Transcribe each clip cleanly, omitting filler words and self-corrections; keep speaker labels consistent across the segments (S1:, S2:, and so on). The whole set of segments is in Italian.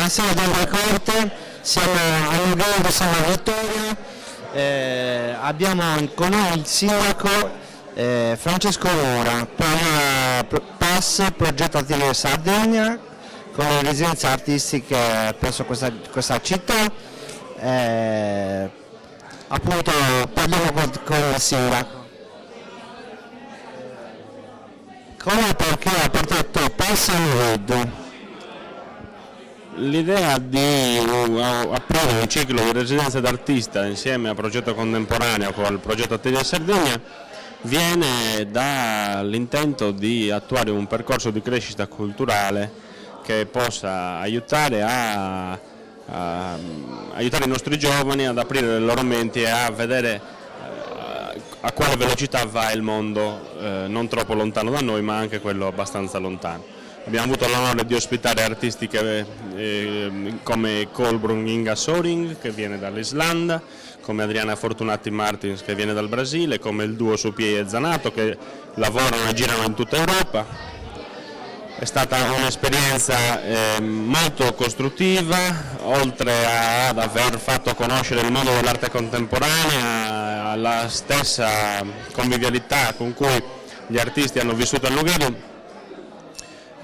S1: Buonasera Don Corte, siamo a Nughedo, siamo a Vittoria, abbiamo con noi il sindaco Francesco Lora, PAS, Progetto Atelier Sardegna, con le residenze artistiche presso questa città. Appunto parliamo con il sindaco. Come e perché ha portato PAS a Nughedo?
S2: L'idea di aprire un ciclo di residenza d'artista insieme a Progetto Contemporaneo con il progetto Atelier Sardegna viene dall'intento di attuare un percorso di crescita culturale che possa aiutare aiutare i nostri giovani ad aprire le loro menti e a vedere a quale velocità va il mondo, non troppo lontano da noi ma anche quello abbastanza lontano. Abbiamo avuto l'onore di ospitare artisti come Kolbrun Inga Soring, che viene dall'Islanda, come Adriana Fortunati Martins, che viene dal Brasile, come il duo Supie e Zanato, che lavorano e girano in tutta Europa. È stata un'esperienza molto costruttiva, oltre ad aver fatto conoscere il mondo dell'arte contemporanea, la stessa convivialità con cui gli artisti hanno vissuto a Nughedo.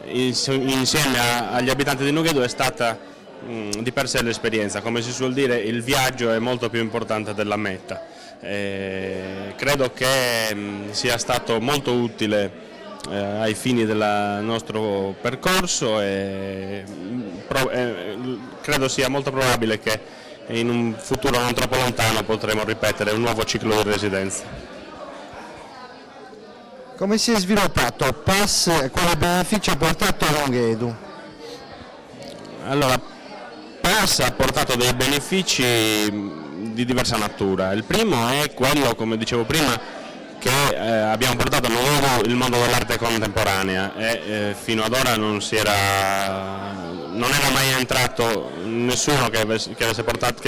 S2: Insieme agli abitanti di Nughedo è stata di per sé l'esperienza, come si suol dire il viaggio è molto più importante della meta. Credo che sia stato molto utile ai fini del nostro percorso e credo sia molto probabile che in un futuro non troppo lontano potremo ripetere un nuovo ciclo di residenza.
S1: Come si è sviluppato PAS e quali benefici ha portato a Nughedo?
S2: Allora, PAS ha portato dei benefici di diversa natura. Il primo è quello, come dicevo prima, che abbiamo portato a Nughedo il mondo dell'arte contemporanea e fino ad ora non era mai entrato nessuno che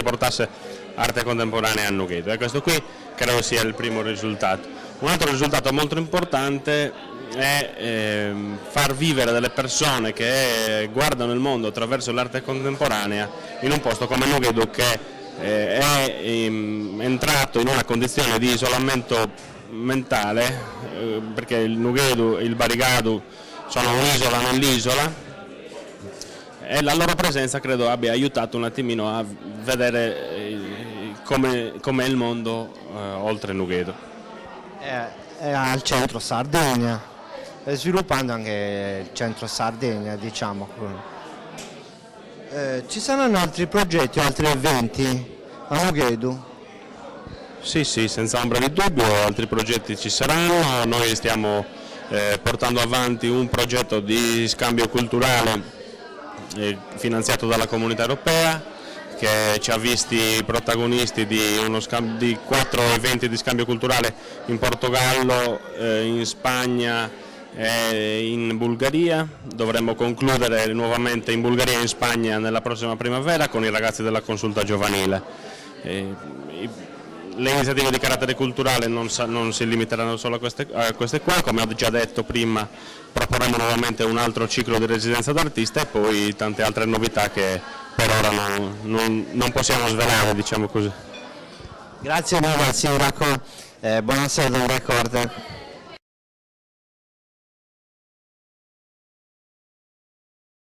S2: portasse arte contemporanea a Nughedo e questo qui credo sia il primo risultato. Un altro risultato molto importante è far vivere delle persone che guardano il mondo attraverso l'arte contemporanea in un posto come Nughedo, che è entrato in una condizione di isolamento mentale, perché il Nughedo e il Barigadu sono un'isola nell'isola e la loro presenza credo abbia aiutato un attimino a vedere com'è il mondo oltre Nughedo.
S1: È al centro Sardegna, e sviluppando anche il centro Sardegna, diciamo. Ci saranno altri progetti, altri eventi a Nughedo?
S2: Sì, senza ombra di dubbio, altri progetti ci saranno. Noi stiamo portando avanti un progetto di scambio culturale finanziato dalla Comunità Europea, che ci ha visti protagonisti di 4 eventi di scambio culturale in Portogallo, in Spagna e in Bulgaria. Dovremmo concludere nuovamente in Bulgaria e in Spagna nella prossima primavera con i ragazzi della consulta giovanile. Le iniziative di carattere culturale non si limiteranno solo a queste qua, come ho già detto prima proporremo nuovamente un altro ciclo di residenza d'artista e poi tante altre novità che per ora non possiamo svelare, diciamo così.
S1: Grazie mille al sindaco, buonasera Don Corte.